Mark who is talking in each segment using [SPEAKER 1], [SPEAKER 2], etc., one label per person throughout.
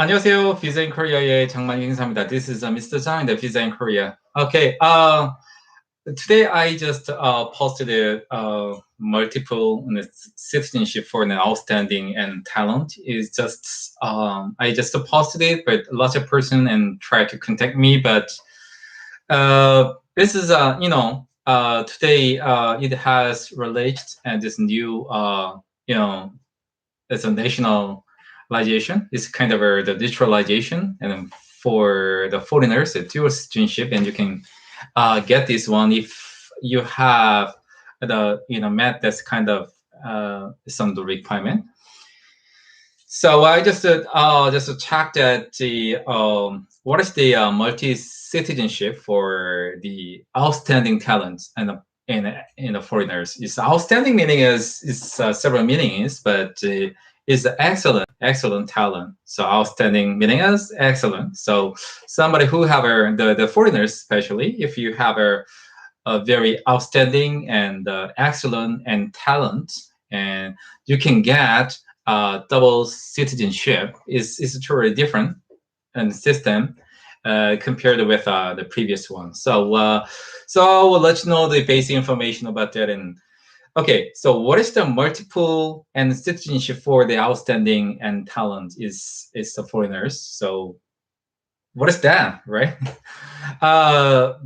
[SPEAKER 1] 안녕하세요. Visa in Korea의 장만희 행사입니다. This is Mr. Zhang, the Visa in Korea. Okay, today I just posted multiple citizenship for an outstanding and talent. Is just I just posted it, but lots of person and try to contact me. But this is today it has released and this new it's a nationalization. It's kind of the digitalization, and then for the foreigners, the dual citizenship, and you can get this one if you have met this kind of some the requirement. So I just checked that the what is the multi-citizenship for the outstanding talents and in the foreigners. It's outstanding meaning is several meanings, but is excellent talent. So outstanding meaning is excellent. So somebody who have the foreigners, especially if you have a very outstanding and excellent and talent, and you can get double citizenship is totally different and system compared with the previous one. So I will let you know the basic information about that. And okay, so what is the multiple and citizenship for the outstanding and talent is the foreigners? So what is that, right?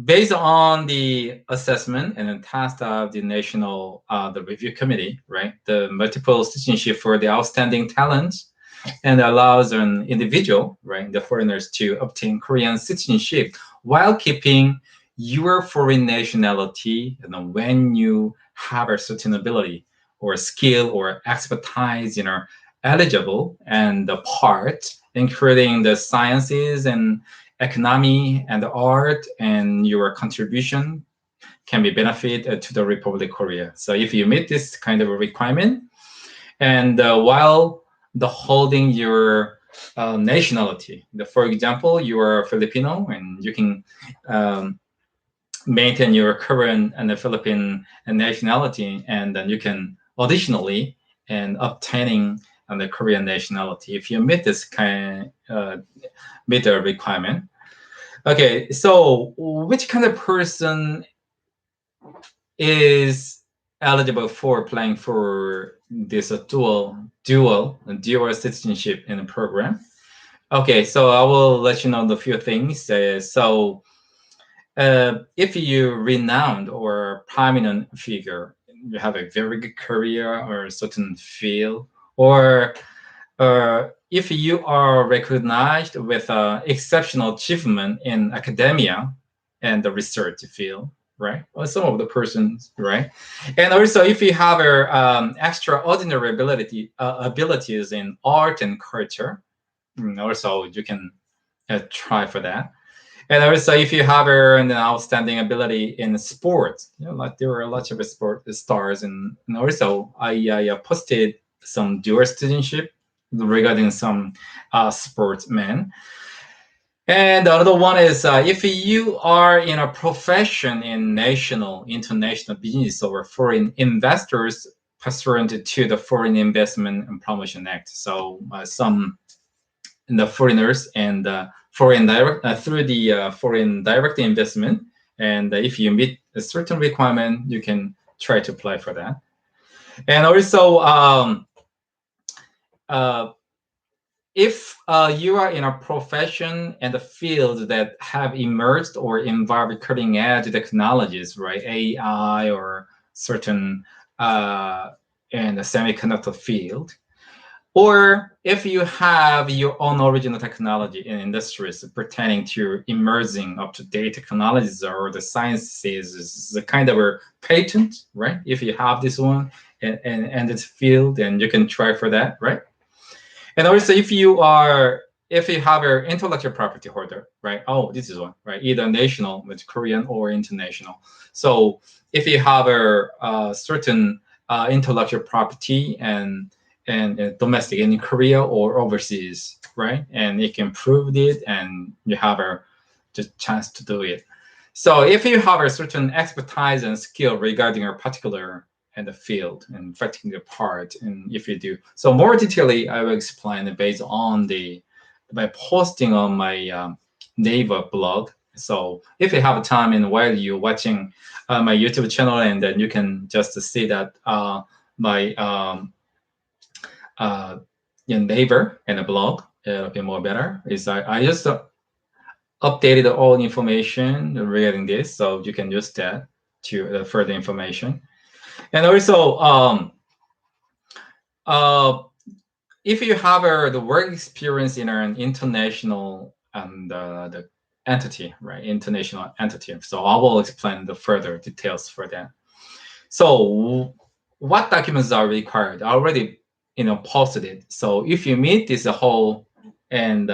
[SPEAKER 1] Based on the assessment and the task of the national the review committee, right? The multiple citizenship for the outstanding talent and allows an individual, right, the foreigners to obtain Korean citizenship while keeping your foreign nationality, when you have a certain ability or skill or expertise, eligible and the part, including the sciences and economy and the art, and your contribution can be benefit to the Republic of Korea. So if you meet this kind of a requirement, and while the holding your nationality, for example, you are Filipino and you can maintain your current and the Philippine nationality, and then you can additionally and obtaining the Korean nationality if you meet this meet the requirement. Okay, so which kind of person is eligible for applying for this dual citizenship in the program? Okay, so I will let you know the few things. If you renowned or prominent figure, you have a very good career or a certain field, or if you are recognized with exceptional achievement in academia and the research field, right? Or some of the persons, right? And also, if you have extraordinary abilities in art and culture, also you can try for that. And also, if you have an outstanding ability in sports, like there are lots of sport stars, and also I posted some dual citizenship regarding some sportsmen. And the other one is if you are in a profession in national, international business or foreign investors pursuant to the Foreign Investment and Promotion Act. So some the foreigners and foreign direct through the foreign direct investment, and if you meet a certain requirement, you can try to apply for that. And also, if you are in a profession and a field that have emerged or involve cutting edge technologies, right, AI or certain in the semiconductor field, or if you have your own original technology in industries pertaining to emerging up-to-date technologies or the sciences, is a kind of a patent, right? If you have this one and this field, then you can try for that, right? And also, if you have an intellectual property holder, right? Oh, this is one, right? Either national, with Korean, or international. So if you have a certain intellectual property and domestic in Korea or overseas, right? And you can prove it, and you have the chance to do it. So if you have a certain expertise and skill regarding a particular and the field and practicing the part, and if you do, so more detailedly, I will explain it based on the by posting on my Naver blog. So if you have time and while you're watching my YouTube channel, and then you can just see that my Naver and a blog, it'll be more better. Is I just updated all information regarding this, so you can use that to further information. And also, if you have the work experience in an international and the entity, right? International entity. So I will explain the further details for that. So what documents are required? I already posted it. So if you meet this whole and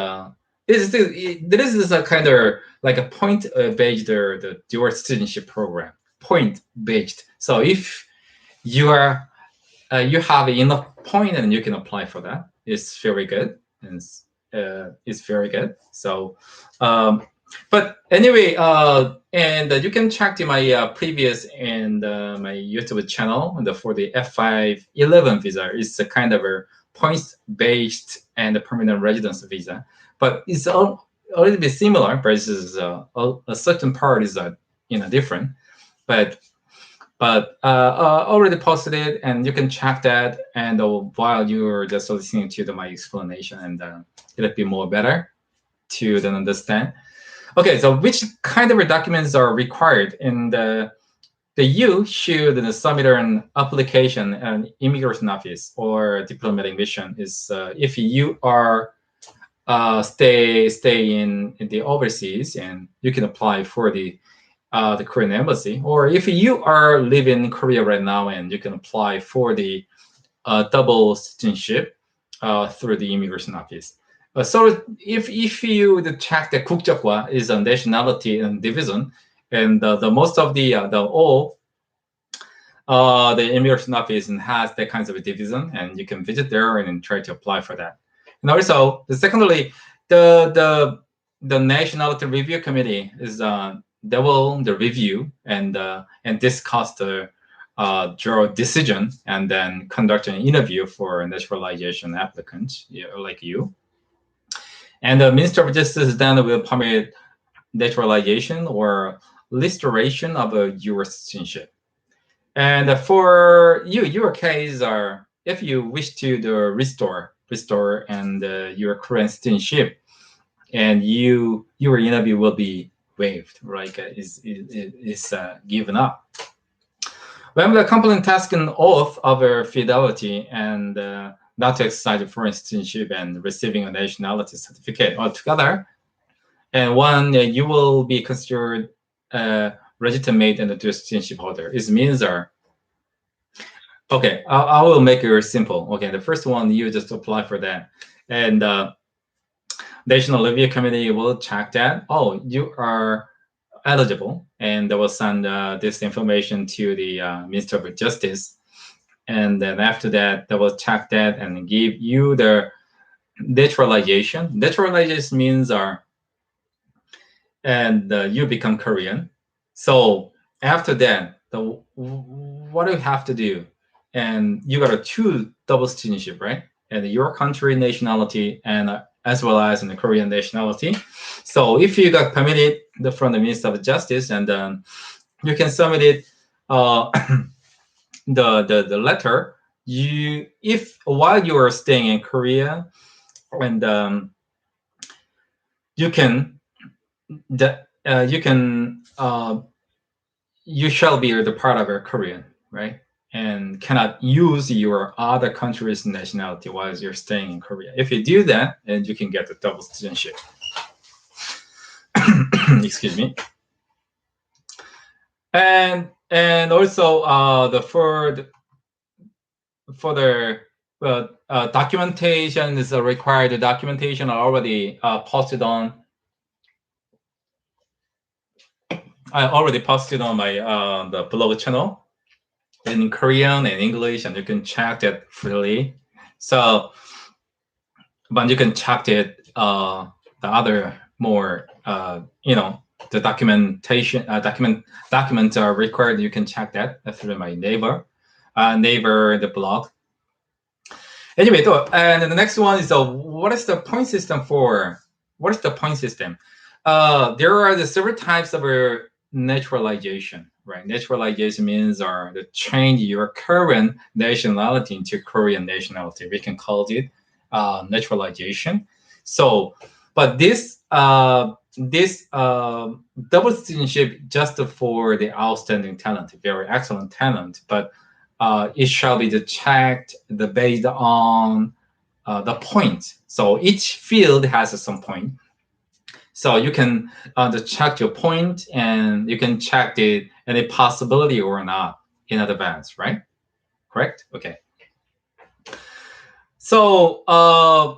[SPEAKER 1] this is a kind of like a point-based the dual citizenship program, point-based. So if you are you have enough point and you can apply for that, it's very good, and it's very good. So but anyway, and you can check my previous and my YouTube channel for the F511 visa. It's a kind of a points-based and a permanent residence visa, but it's a little bit similar. But this is a certain part is different. But already posted it, and you can check that. And while you're just listening to my explanation, and it'll be more better to then understand. Okay, so which kind of documents are required in the you should submit an application an immigration office or diplomatic mission is if you are stay in the overseas, and you can apply for the Korean embassy, or if you are living in Korea right now, and you can apply for the double citizenship through the immigration office. So if you check the 국적과 is a nationality and division, and the most of the immigration office has that kinds of division, and you can visit there and try to apply for that. And also, secondly, the nationality review committee is they will review and discuss the draw decision, and then conduct an interview for a naturalization applicant like you. And the Minister of Justice then will permit naturalization or restoration of a U.S. citizenship. And for your case are if you wish to restore and your current citizenship, and your interview will be waived, right? Is given up. When the complainant takes an oath of fidelity and not to exercise foreign citizenship and receiving a nationality certificate altogether, and one you will be considered legitimate and a dual citizenship holder. It means okay. I will make it simple. Okay, the first one you just apply for that, and National Review Committee will check that. Oh, you are eligible, and they will send this information to the Minister of Justice. And then after that, they will check that and give you the naturalization. Naturalization means you become Korean. So after that, what do you have to do? And you got to choose double citizenship, right? And your country nationality, and as well as in the Korean nationality. So if you got permitted from the Minister of Justice, and you can submit it the letter. If while you are staying in Korea, and you shall be the part of a Korean, right? And cannot use your other country's nationality while you're staying in Korea. If you do that, then you can get the double citizenship. Excuse me. And also for the documentation is required. The documentation are already posted on. I already posted on my the blog channel in Korean and English, and you can check that freely. So, but you can check it the other more the documentation documents are required. You can check that through my Naver the blog. Anyway, and the next one is what is the point system for? What is the point system? There are the several types of naturalization, right? Naturalization means to change your current nationality into Korean nationality. We can call it naturalization. So, but this double citizenship just for the outstanding talent, very excellent talent, but it shall be checked based on the point. So each field has some point. So you can check your point, and you can check any possibility or not in advance, right? Correct? Okay. So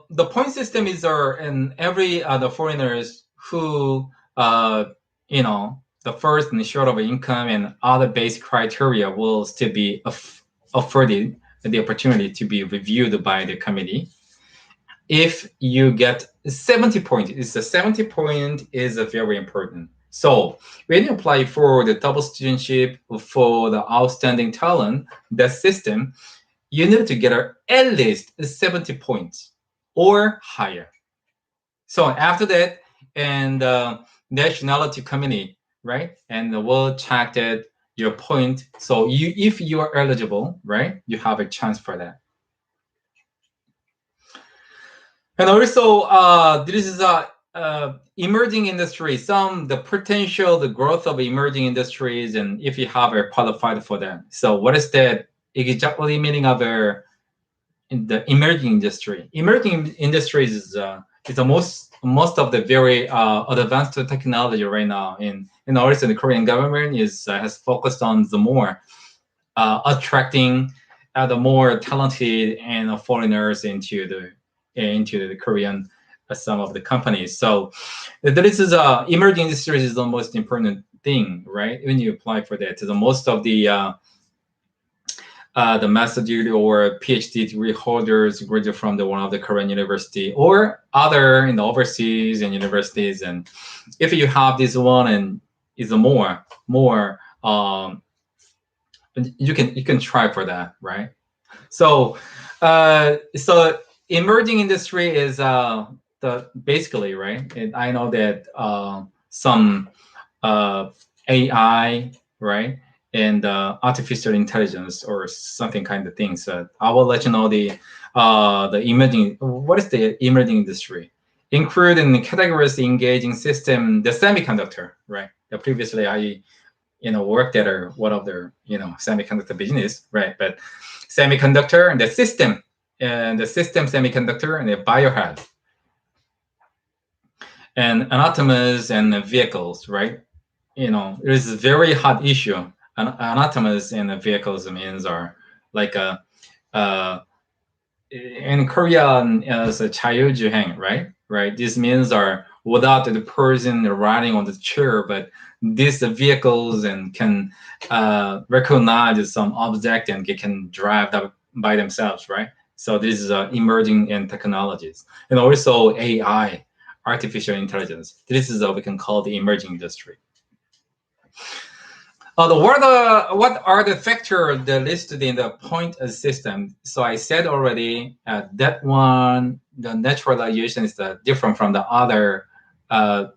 [SPEAKER 1] the point system is in every the foreigners who the first and short of income and other base criteria will still be afforded the opportunity to be reviewed by the committee. If you get 70 points, the 70 point is very important. So when you apply for the double citizenship for the outstanding talent, the system, you need to get at least 70 points or higher. So after that, and nationality committee, right, and we'll check that your point. So if you are eligible, right, you have a chance for that. And also, this is a emerging industry. The potential, the growth of emerging industries, and if you have qualified for that. So what is that exactly meaning of the emerging industry? Emerging industries is the most of the very advanced technology right now. In also the Korean government has focused on the more attracting the more talented and foreigners into the Korean some of the companies. So this is emerging industries is the most important thing, right? When you apply for that, the most of the master degree or PhD degree holders graduate from one of the Korean university or other in the overseas and universities. And if you have this one and is more you can try for that, right? So emerging industry is the basically, right? And I know that some AI, right, and artificial intelligence or something kind of things. I will let you know the emerging. What is the emerging industry? Including categories engaging system, the semiconductor, right? Previously, I worked at one of their semiconductor business, right? But semiconductor and the system semiconductor and the biohead and autonomous and vehicles, right? It is a very hot issue. Autonomous and vehicles means are like in Korean as a 자율주행, right? This means are without the person riding on the chair, but these vehicles and can recognize some object and can drive by themselves, right? So this is emerging in technologies, and also AI, artificial intelligence. This is what we can call the emerging industry. What are the factors that listed in the point system? So I said already that one, the naturalization is different from the other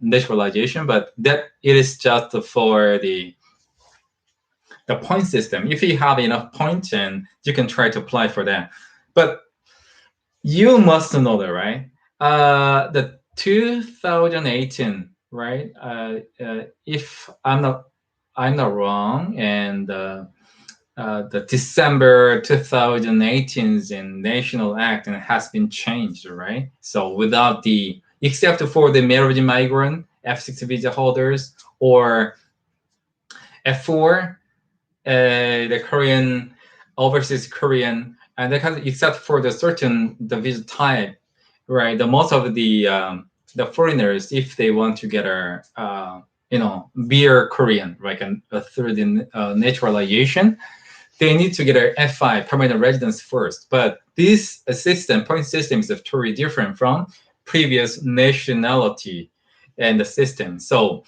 [SPEAKER 1] naturalization, but that it is just for the point system. If you have enough points, and you can try to apply for that. But you must know that, right? The 2018, right? If I'm not wrong, and the December 2018's in National Act and has been changed, right? So without except for the marriage migrant, F6 visa holders, or F4, the Korean, overseas Korean, and except for the visa type, right? The most of the foreigners, if they want to get be a Korean, like through the naturalization, they need to get a F5 permanent residence first. But this point system is totally different from previous nationality and the system. So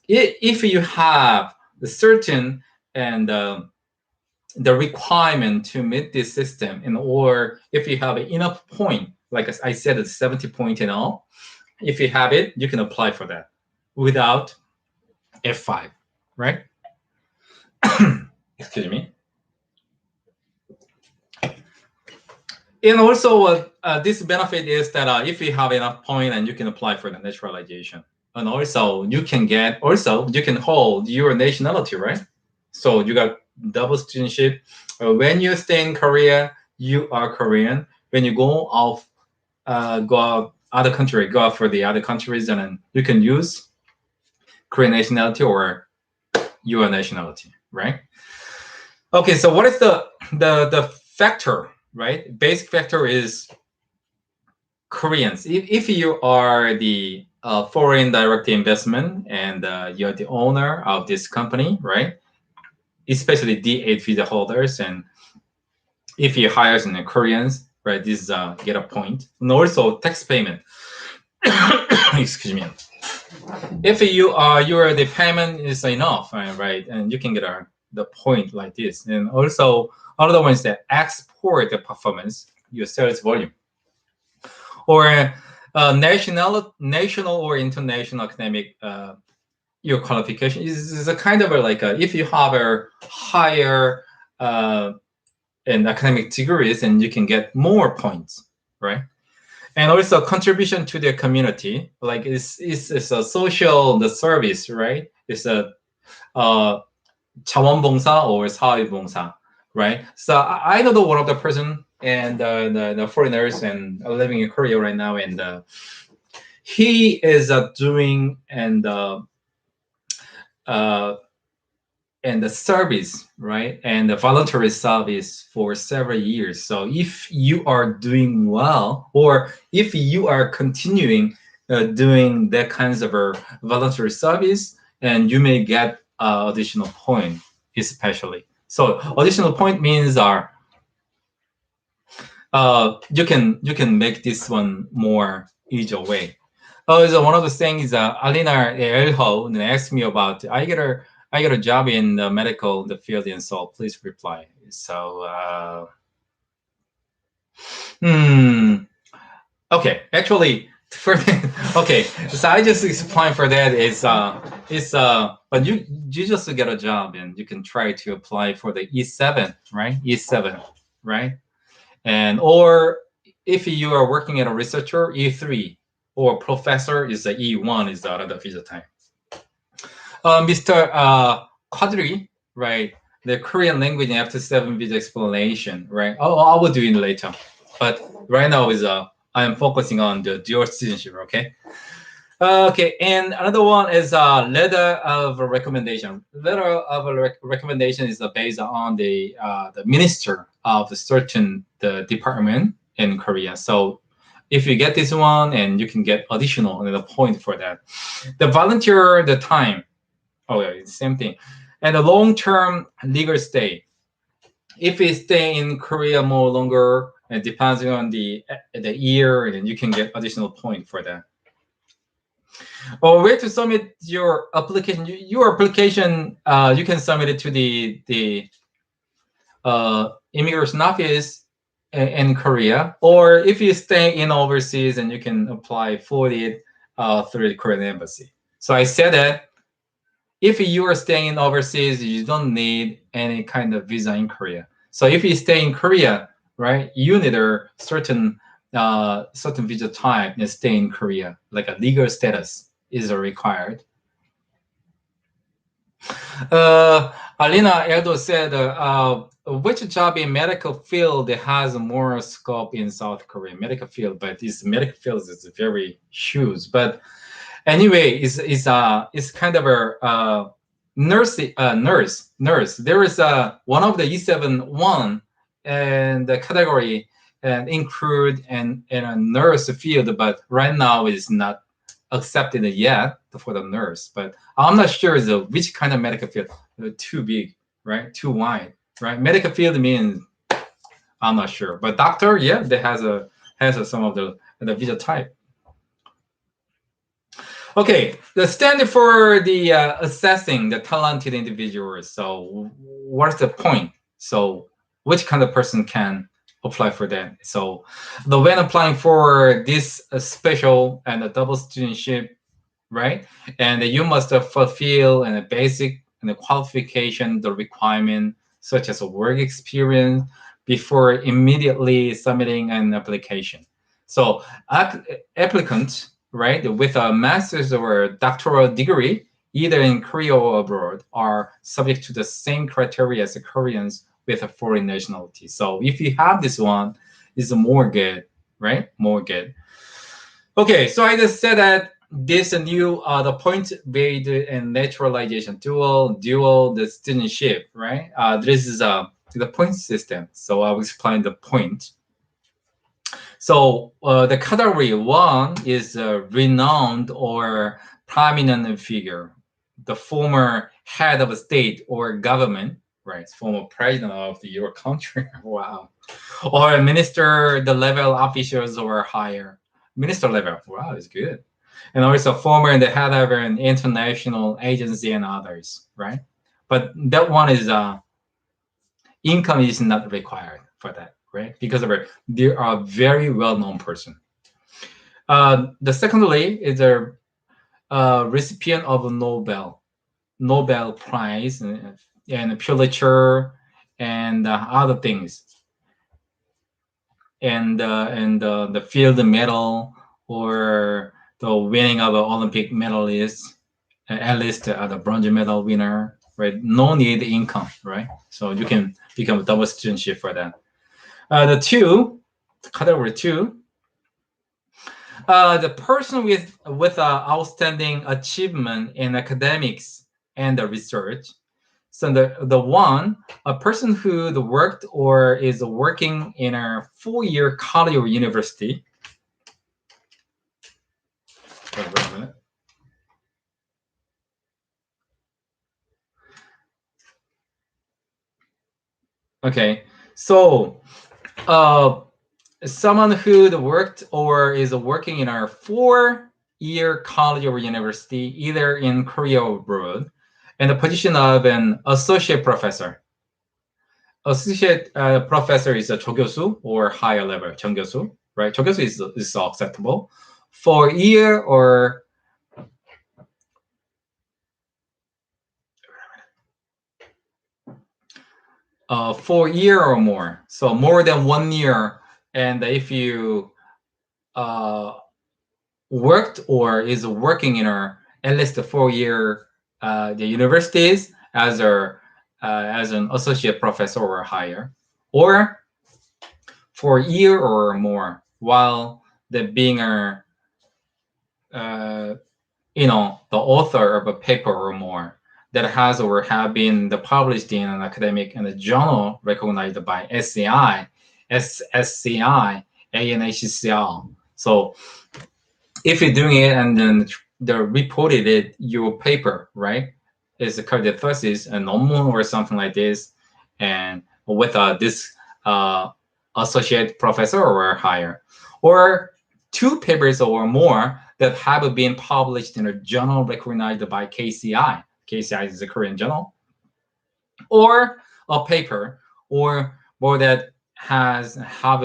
[SPEAKER 1] if you have a certain and the requirement to meet this system, and or if you have enough point, like I said, it's 70 point and all. If you have it, you can apply for that without F5, right? Excuse me. And also, this benefit is that if you have enough point, and you can apply for the naturalization, and also you can hold your nationality, right? So you got double citizenship. When you stay in Korea, you are Korean. When you go out other country, go out for the other countries, and then you can use Korean nationality or your nationality, right? Okay, so what is the factor, right? Basic factor is Koreans. If you are the foreign direct investment and you're the owner of this company, right? Especially D8 visa holders, and if you hire some Koreans, right, this get a point. And also tax payment. Excuse me. If your the payment is enough, right, and you can get the point like this. And also another one is that export the performance, your sales volume, or national or international academic your qualification is a kind of if you have a higher in academic degrees, and you can get more points, right? And also contribution to the community, like it's a social the service, right? It's a 자원봉사 or 사회봉사, right? So I know one of the person and the foreigners and living in Korea right now, and he is doing and the service, right? And the voluntary service for several years. So if you are doing well, or if you are continuing doing that kinds of voluntary service, and you may get additional point, especially. So additional point means you can make this one more easier way. So one of the things Alina Elho asked me about, I get a job in the medical field, and so please reply. So okay, actually okay, so I just explained for that but you just get a job, and you can try to apply for the E7, right? E7, right? And or if you are working at a researcher, E3, or professor is the E1 is the other visa type. Mr. Quadri, right? The Korean language and after 7 visa explanation, right? Oh, I will do it later. But right now is I am focusing on the dual citizenship, okay? Okay, and another one is letter of recommendation. Letter of recommendation is based on the minister of the certain the department in Korea. So if you get this one, and you can get additional point for that. The volunteer, the time. Oh yeah, it's the same thing. And the long-term legal stay. If you stay in Korea more longer, and depending on the year, and you can get additional point for that. Or where to submit your application? Your application, you can submit it to the immigration office in Korea, or if you stay in overseas, and you can apply for it through the Korean embassy. So I said that if you are staying overseas, you don't need any kind of visa in Korea. So if you stay in Korea, right, you need a certain visa type and stay in Korea, like a legal status is required. Alina Eldo said, which job in medical field has more scope in South Korea? Medical field, but this medical field is very huge. But anyway, it's kind of a nurse. There is one of the E7 one, and the category and include and in a nurse field, but right now is not accepted yet for the nurse. But I'm not sure which kind of medical field. Too big, right? Too wide, right? Medical field means I'm not sure, but doctor, yeah, that has some of the visa type. Okay, the standard for the assessing the talented individuals. So what's the point? So which kind of person can apply for that? So when applying for this special and a double studentship, right? And you must fulfill a basic and a qualification, the requirement such as a work experience before immediately submitting an application. So applicants, right, with a master's or doctoral degree, either in Korea or abroad, are subject to the same criteria as the Koreans with a foreign nationality. So if you have this one, it's more good, right? More good. Okay, so I just said that this new the point-based and naturalization dual the studentship, right? This is the point system. So I will explain the point. So the category 1 is a renowned or prominent figure, the former head of a state or government, right? Former president of your country. Wow. Or a minister, the level officials or higher. Minister level. Wow, it's good. And also former and the head of an international agency and others, right? But that one is income is not required for that, right? Because of it, they are a very well-known person. The secondly is a recipient of a Nobel Prize and Pulitzer and other things, and the field medal or the winning of an Olympic medalist, at least the bronze medal winner, right? No need income, right? So you can become a double studentship for that. The category 2, the person with outstanding achievement in academics and the research. So the one, a person who worked or is working in a 4-year college or university. Wait a minute. Okay, so someone who worked or is working in a 4-year college or university, either in Korea or abroad, in the position of an associate professor. Associate professor is a 조교수 or higher level, 정교수, right? 조교수 is acceptable. For a year or 4 year or more, so more than 1 year. And if you worked or is working in at least a 4-year the universities as an associate professor or higher, or for a year or more while being the author of a paper or more that has or have been published in an academic and a journal recognized by SCI, SSCI, ANHCL. So if you're doing it and then they reported it, your paper, right, is called the thesis, a 논문 or something like this, and with this associate professor or higher, or 2 papers or more that have been published in a journal recognized by KCI. KCI is a Korean journal, or a paper or more that have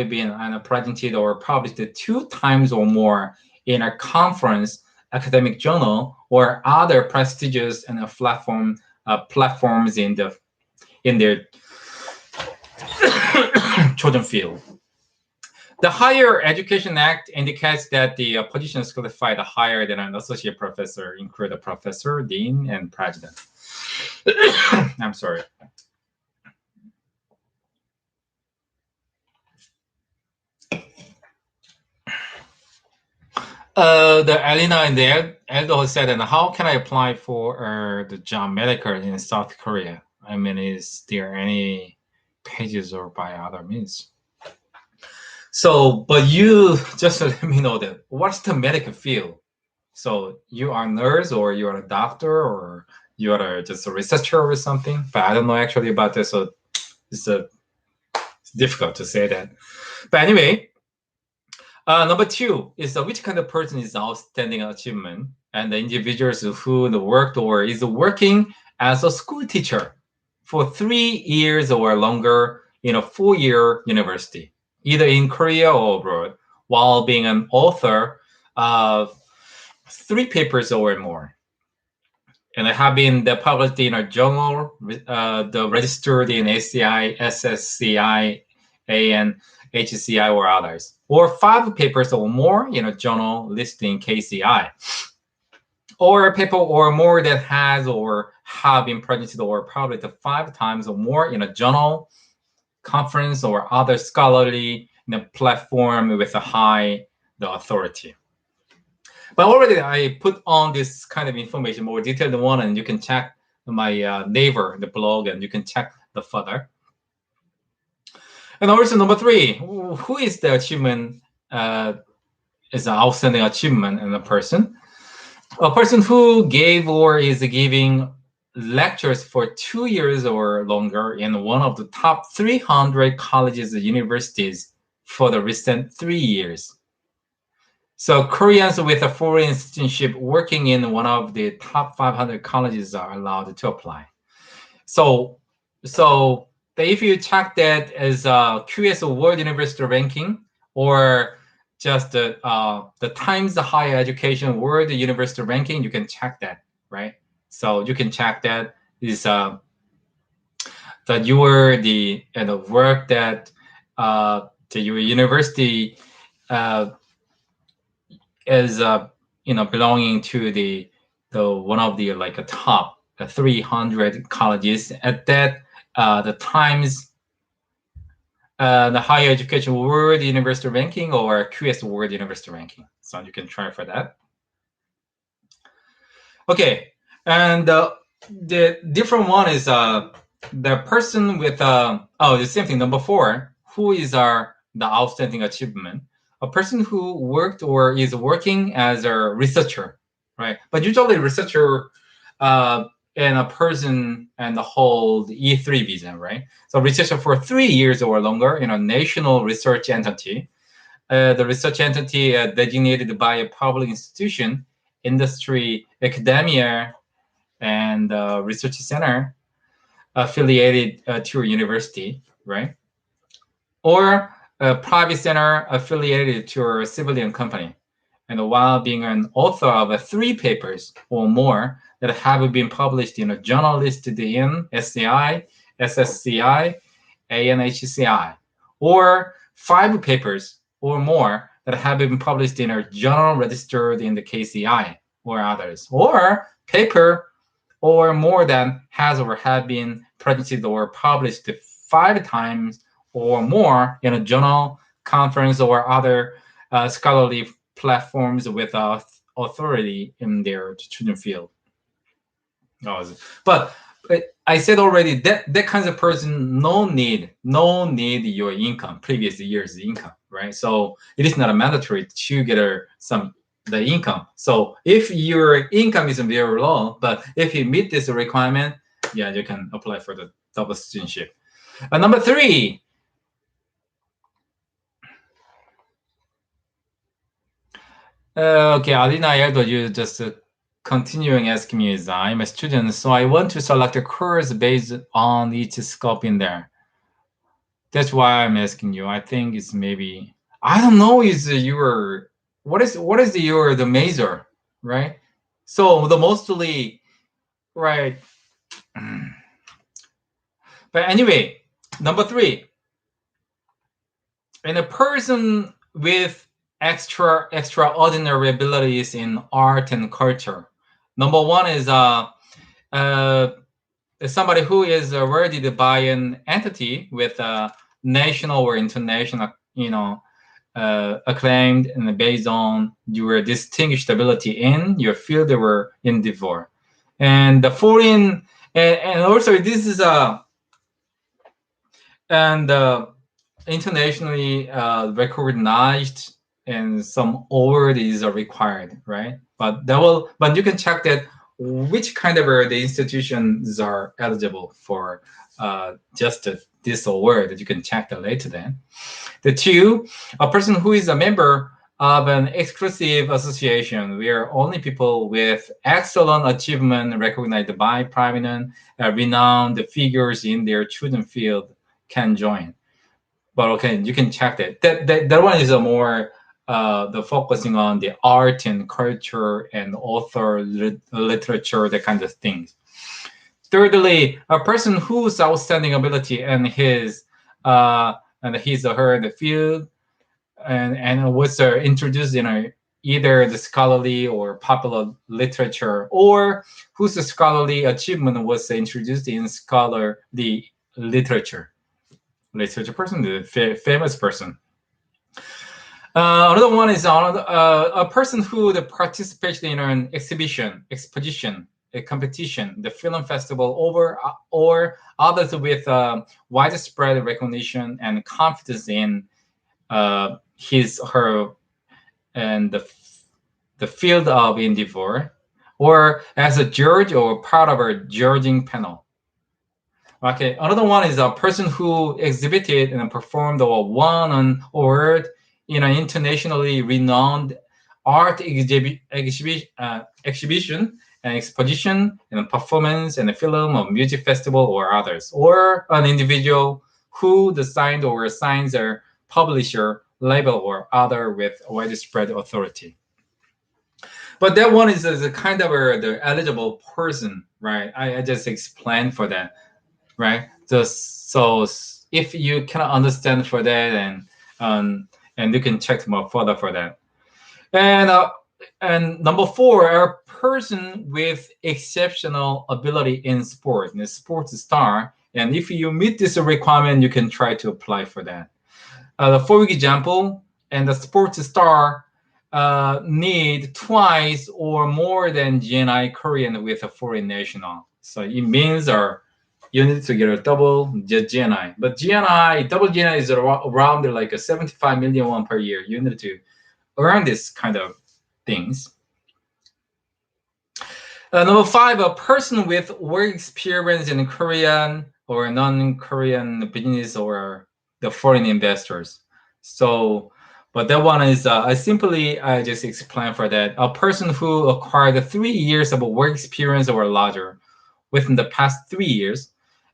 [SPEAKER 1] been presented or published 2 times or more in a conference, academic journal, or other prestigious and platforms in their chosen field. The Higher Education Act indicates that the positions qualified higher than an associate professor include a professor, dean, and president. I'm sorry. The Alina and the Eldo said, and how can I apply for the job medical in South Korea? I mean, is there any pages or by other means? So, but you just let me know that what's the medical field? So you are a nurse or you are a doctor or you are just a researcher or something, but I don't know actually about this, so it's difficult to say that. But anyway, number 2 is which kind of person is outstanding achievement, and the individuals who worked or is working as a school teacher for 3 years or longer in a 4-year university, either in Korea or abroad, while being an author of 3 papers or more. And they have been published in a journal, registered in ACI, SSCI, AN, HCI, or others, or 5 papers or more in a journal listed in KCI, or a paper or more that has or have been printed or published 5 times or more in a journal, conference, or other scholarly platform with a high authority. But already I put on this kind of information, more detailed one, and you can check my Naver, the blog, and you can check the further. And also number 3, who is the achievement, is an outstanding achievement in a person? A person who gave or is giving lectures for 2 years or longer in one of the top 300 colleges and universities for the recent 3 years. So Koreans with a foreign citizenship working in one of the top 500 colleges are allowed to apply. So if you check that as QS World University ranking, or just the Times Higher Education World University ranking, you can check that, right? So you can check that is that you were the work that your university is belonging to the one of the like a top 300 colleges at that the Times the Higher Education World University ranking or QS World University ranking. So you can try for that. Okay, and the different one is the person with the same thing. Number 4, who is the outstanding achievement? A person who worked or is working as a researcher, right? But usually researcher and a person and hold E3 visa, right? So researcher for 3 years or longer in a national research entity. The research entity designated by a public institution, industry, academia, and research center affiliated to a university, right? Or a private center affiliated to a civilian company, and while being an author of 3 papers or more that have been published in a journal listed in SCI, SSCI, ANHCI, or 5 papers or more that have been published in a journal registered in the KCI or others, or paper or more than has or have been printed or published 5 times or more in a journal, conference, or other scholarly platforms with authority in their chosen field. But I said already that kind of person no need your income, previous year's income, right? So it is not a mandatory to get the income. So if your income is very low, but if you meet this requirement, yeah, you can apply for the double citizenship. Number 3. Okay, Alina, I thought you just continuing asking me is I'm a student, so I want to select a course based on each scope in there. That's why I'm asking you. I think it's maybe, I don't know, is your what is the major, right? So the mostly, right? But anyway, number 3, and a person with extraordinary abilities in art and culture. Number 1 is somebody who is awarded by an entity with a national or international, acclaimed and based on your distinguished ability in your field or endeavor. And the foreign, and also this is internationally recognized, and some awards are required, right? But you can check that which kind of the institutions are eligible for just this award. That you can check that later. Then the 2, a person who is a member of an exclusive association where only people with excellent achievement recognized by prominent, renowned figures in their chosen field can join. But okay, you can check that. That one is a more the focusing on the art and culture and author literature, that kind of things. Thirdly, a person whose outstanding ability and his or her in the field and was introduced in either the scholarly or popular literature, or whose scholarly achievement was introduced in scholarly literature person, the famous person. Another one is a person who participated in an exposition, a competition, the film festival, or others with widespread recognition and confidence in her and the field of endeavor, or as a judge or part of a judging panel. Okay, another one is a person who exhibited and performed or won an award in an internationally renowned art exhibition and exposition and performance and a film or music festival or others, or an individual who designed or assigns a publisher, label, or other with widespread authority. But that one is a kind of the eligible person, right? I just explained for that, right? So if you cannot understand for that, and you can check more further for that. And number 4, a person with exceptional ability in sport, a sports star. And if you meet this requirement, you can try to apply for that. For example, and the sports star need twice or more than GNI Korean with a foreign national. So it means you need to get a double GNI. But double GNI is around like a 75 million won per year. You need to earn this kind of things. Number 5, a person with work experience in Korean or non-Korean business or the foreign investors. So, but that one is I just explained for that. A person who acquired 3 years of work experience or larger within the past 3 years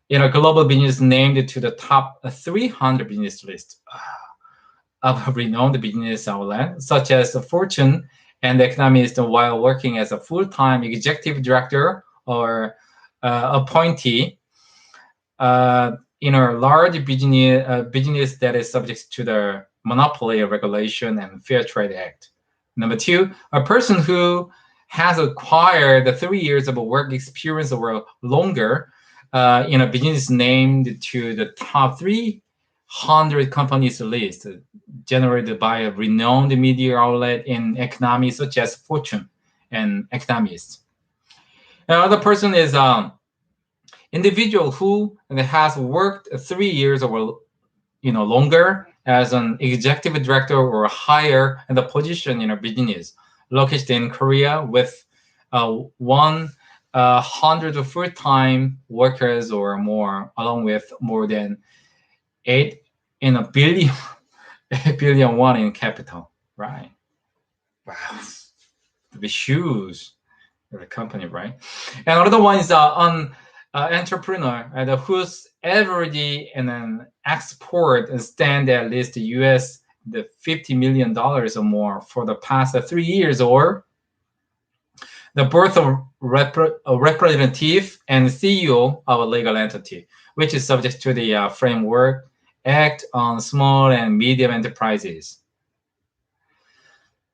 [SPEAKER 1] in a global business named to the top 300 business list of renowned business outlets, such as Fortune and Economist, while working as a full-time executive director or appointee in a large business that is subject to the Monopoly Regulation and Fair Trade Act. Number 2, a person who has acquired 3 years of work experience or longer in a business named to the top 300 companies list generated by a renowned media outlet in economy such as Fortune and Economist. Another person is individual who has worked 3 years or longer as an executive director or higher in the position in a business located in Korea with 100 full-time workers or more, along with more than 8 billion won in capital, right? Wow, the huge the company, right? And another one is an entrepreneur whose average and an export stand at least US the $50 million or more for the past 3 years, or the birth of a representative and CEO of a legal entity, which is subject to the Framework Act on Small and Medium Enterprises.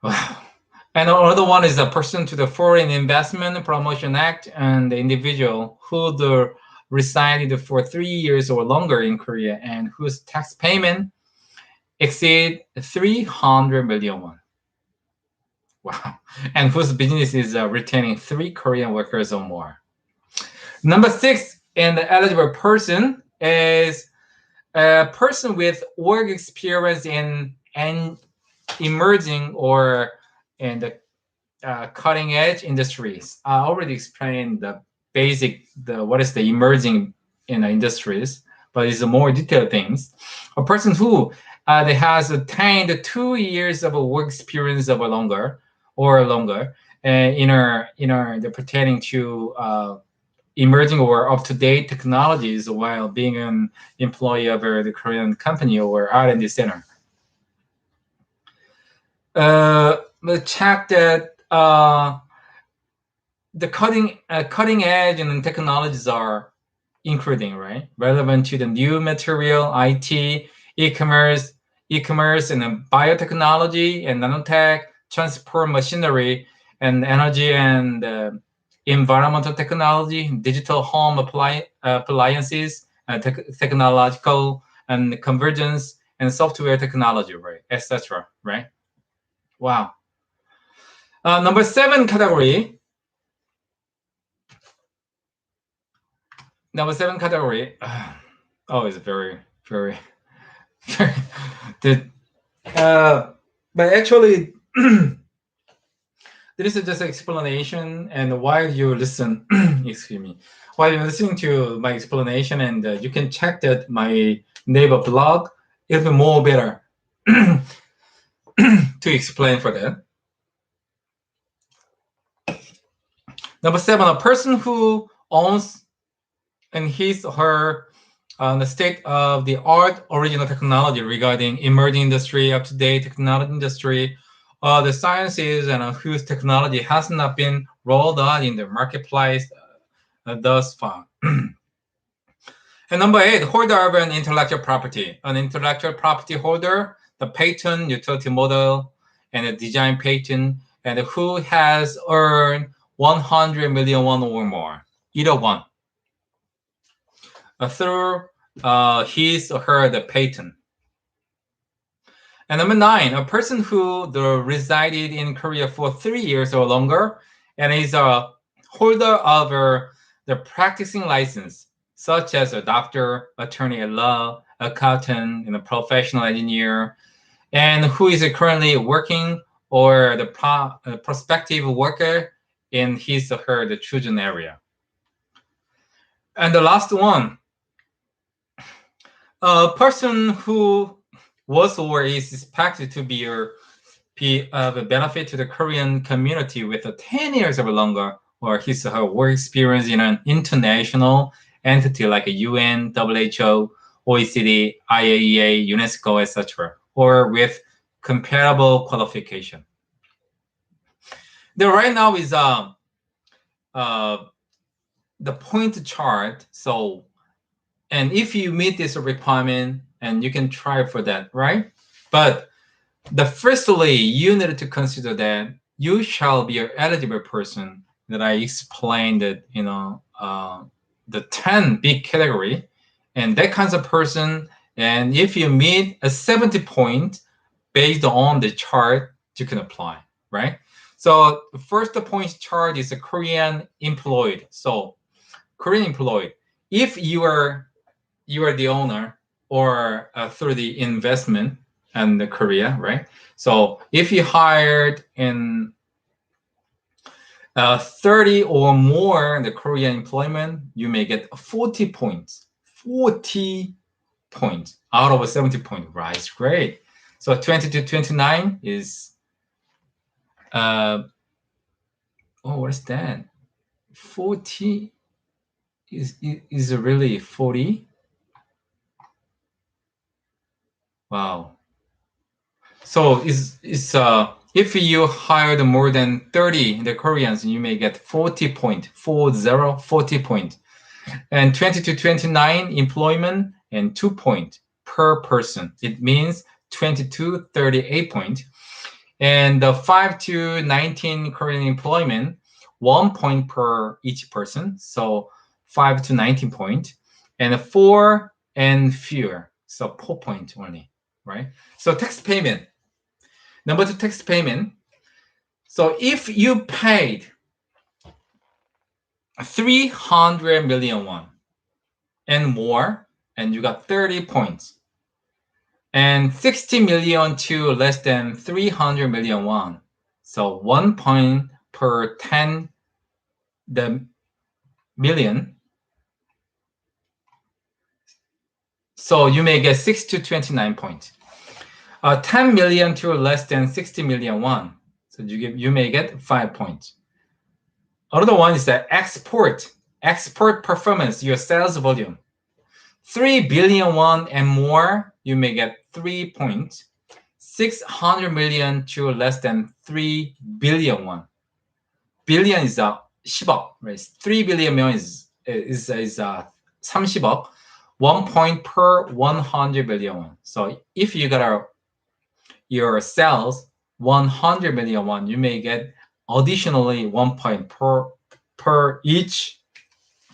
[SPEAKER 1] And another one is a person to the Foreign Investment Promotion Act, and the individual who resided for 3 years or longer in Korea and whose tax payment exceed 300 million won. Wow. And whose business is retaining 3 Korean workers or more. Number 6, and the eligible person is a person with work experience in emerging or in the cutting edge industries. I already explained the basic, what is the emerging in the industries, but it's more detailed things. A person who they has attained 2 years of work experience or longer, they're pertaining to emerging or up-to-date technologies while being an employee of the Korean company or R&D center. The check that the cutting edge and technologies are including, right, relevant to the new material, IT, e-commerce, and biotechnology and nanotech, transport machinery, and energy and environmental technology, digital home appliances, technological and convergence, and software technology, right, etc. Right? Wow. Number 7 category. Number 7 category. Oh, it's very, very, very. But actually, this is just an explanation. And while you listen, excuse me, while you're listening to my explanation, and you can check that my neighbor blog, it'll be more better to explain for that. Number 7, a person who owns and his or her the state of the art original technology regarding emerging industry, up-to-date technology industry, the sciences and whose technology has not been rolled out in the marketplace thus far. And number 8, holder of an intellectual property. An intellectual property holder, the patent, utility model, and the design patent, and who has earned 100 million won or more, either one, through his or her the patent. And number 9, a person who resided in Korea for 3 years or longer and is a holder of the practicing license, such as a doctor, attorney at law, accountant, and a professional engineer, and who is currently working or the prospective worker in his or her the chosen area. And the last one, a person who was or is expected to be of a benefit to the Korean community with 10 years or longer, or his or her work experience in an international entity like a UN, WHO, OECD, IAEA, UNESCO, etc., or with comparable qualification. There right now is the point chart. So, and if you meet this requirement, and you can try for that, right? But firstly, you need to consider that you shall be an eligible person that I explained that, the 10 big category, and that kinds of person. And if you meet a 70 point based on the chart, you can apply, right? So the first point chart is a Korean employed. So Korean employed, if you are the owner or through the investment and the Korea, right? So if you hired in 30 or more in the Korean employment, you may get 40 points. 40 points out of a 70 point, right? It's great. So 20 to 29 is, what is that? 40 is really 40. Wow. So if you hired more than 30 the Koreans, you may get 40 point, 40 point. And 20 to 29 employment and 2 point per person. It means 20 to 38 point. And the 5 to 19 Korean employment, 1 point per each person. So 5 to 19 point. And 4 and fewer. So 4 point only, right? So tax payment. Number 2, tax payment. So if you paid 300 million won and more, and you got 30 points, and 60 million to less than 300 million won, so 1 point per 10 the million, so you may get 6 to 29 points. 10 million to less than 60 million won. So you may get 5 points. Another one is the export performance, your sales volume. 3 billion won and more, you may get 3 points. 600 million to less than 3 billion won. Billion is 10억, right? 3 billion is 30억. 1 point per 100 billion won. So if you got your sales 100 million won, you may get additionally 1 point per each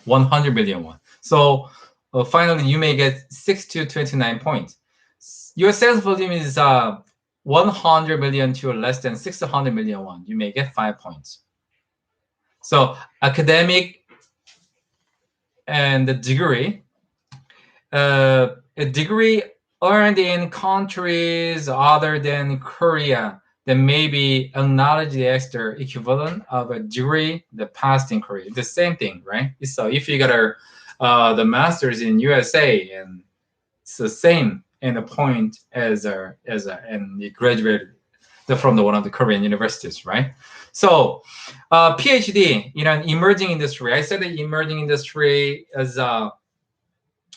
[SPEAKER 1] 100 million won. So finally, you may get 6 to 29 points. Your sales volume is 100 million to less than 600 million won. You may get 5 points. So academic and the degree. A degree earned in countries other than Korea that may be acknowledged as the equivalent of a degree that passed in Korea. The same thing, right? So if you got the master's in USA, and it's the same in the point as and you graduated from one of the Korean universities, right? So PhD in an emerging industry. I said the emerging industry is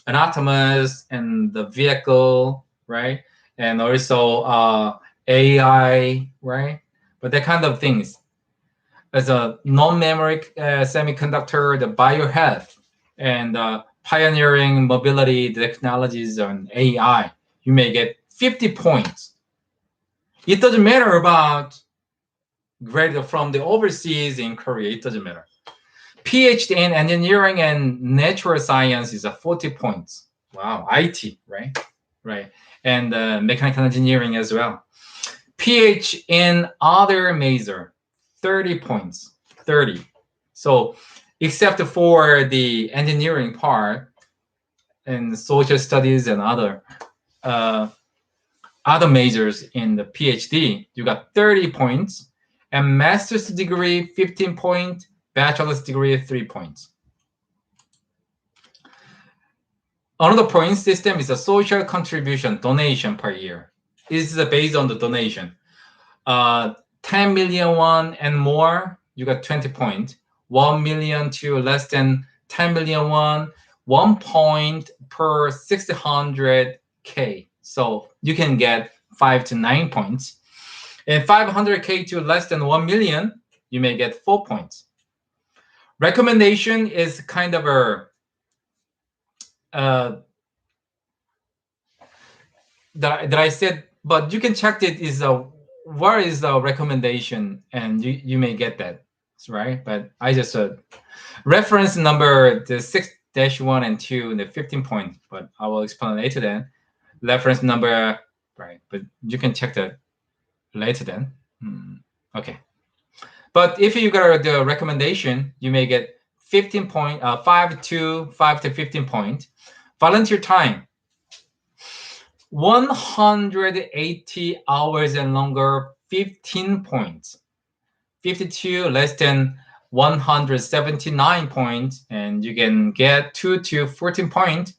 [SPEAKER 1] autonomous and the vehicle, right? And also AI, right? But that kind of things. As a non-memory semiconductor, the biohealth, and pioneering mobility technologies on AI, you may get 50 points. It doesn't matter about grade from the overseas in Korea, it doesn't matter. PhD in engineering and natural science is 40 points. Wow, IT, right? Right. And mechanical engineering as well. PhD in other major, 30 points, 30. So except for the engineering part and social studies and other majors in the PhD, you got 30 points. And master's degree, 15 points. Bachelor's degree, 3 points. Another point system is a social contribution, donation per year. This is based on the donation. 10 million won and more, you got 20 points. 1 million to less than 10 million won, 1 point per 600K. So you can get 5 to 9 points. And 500K to less than 1 million, you may get 4 points. Recommendation is kind of that I said, but you can check it is where is the recommendation, and you may get that, right? But I just reference number the 6-1 and 2 the 15 point, but I will explain later then. Reference number, right? But you can check that later then. Okay. But if you got the recommendation, you may get 15 point, 5 to 15 point. Volunteer time, 180 hours and longer, 15 points. 52 less than 179 points, and you can get 2 to 14 points.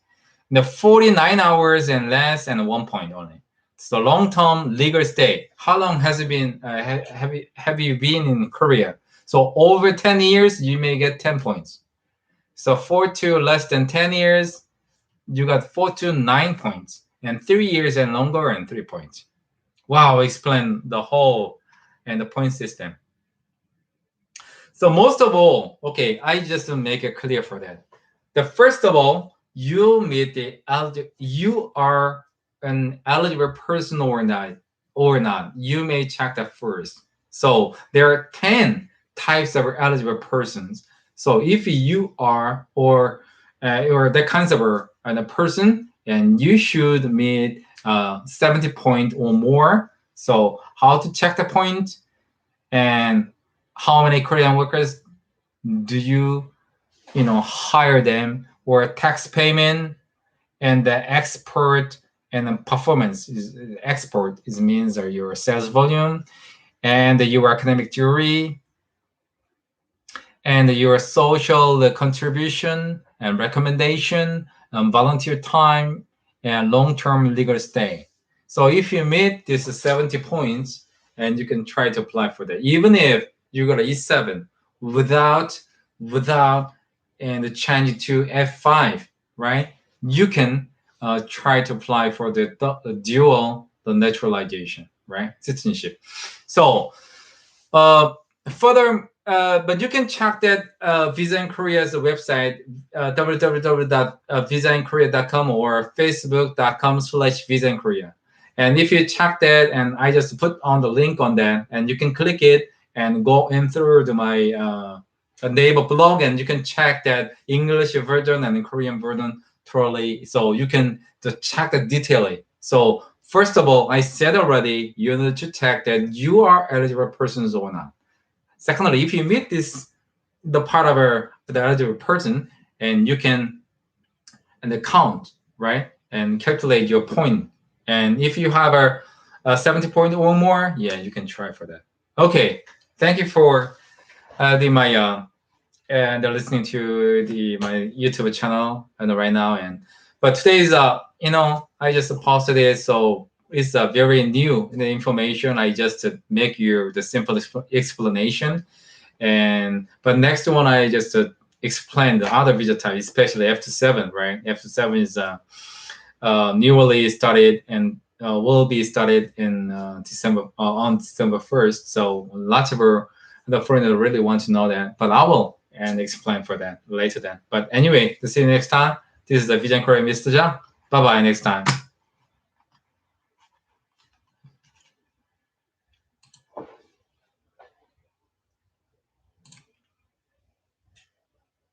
[SPEAKER 1] The 49 hours and less, and 1 point only. So long-term legal stay. How long has it been? Have you been in Korea? So over 10 years, you may get 10 points. So 4 to less than 10 years, you got 4 to 9 points, and 3 years and longer, and 3 points. Wow, explain the whole and the point system. So most of all, okay, I just make it clear for that. The first of all, you meet you are an eligible person or not. You may check that first. So there are 10 types of eligible persons. So if you are or that kind of a person, and you should meet 70 point or more. So how to check the point, and how many Korean workers do you hire them, or tax payment, and the export and the performance is export means your sales volume, and your academic degree, and your social contribution and recommendation, volunteer time, and long-term legal stay. So if you meet this 70 points, and you can try to apply for that, even if you got an E7 without and change it to F5, right? You can try to apply for the dual naturalization, right? Citizenship. So further, but you can check that Visa in Korea's website, www.visainkorea.com or facebook.com/Visa in Korea. And if you check that, and I just put on the link on that, and you can click it and go in through to my Naver blog, and you can check that English version and the Korean version thoroughly. So you can just check it detailedly. So first of all, I said already, you need to check that you are eligible persons or not. Secondly, if you meet the part of the eligible person, and you can count, right, and calculate your point. And if you have a 70 point or more, yeah, you can try for that. Okay, thank you for and listening to my YouTube channel and right now. But today's I just posted it, so it's a very new information. I just make you the simple explanation, but next one I just explain the other visa type, especially F7, right? F7 is newly started and will be started in December on December 1st. So lots of the foreigners really want to know that, but I will explain for that later then. But anyway, to see you next time. This is the Visa in Korea, Mr. Zhang. Bye bye next time.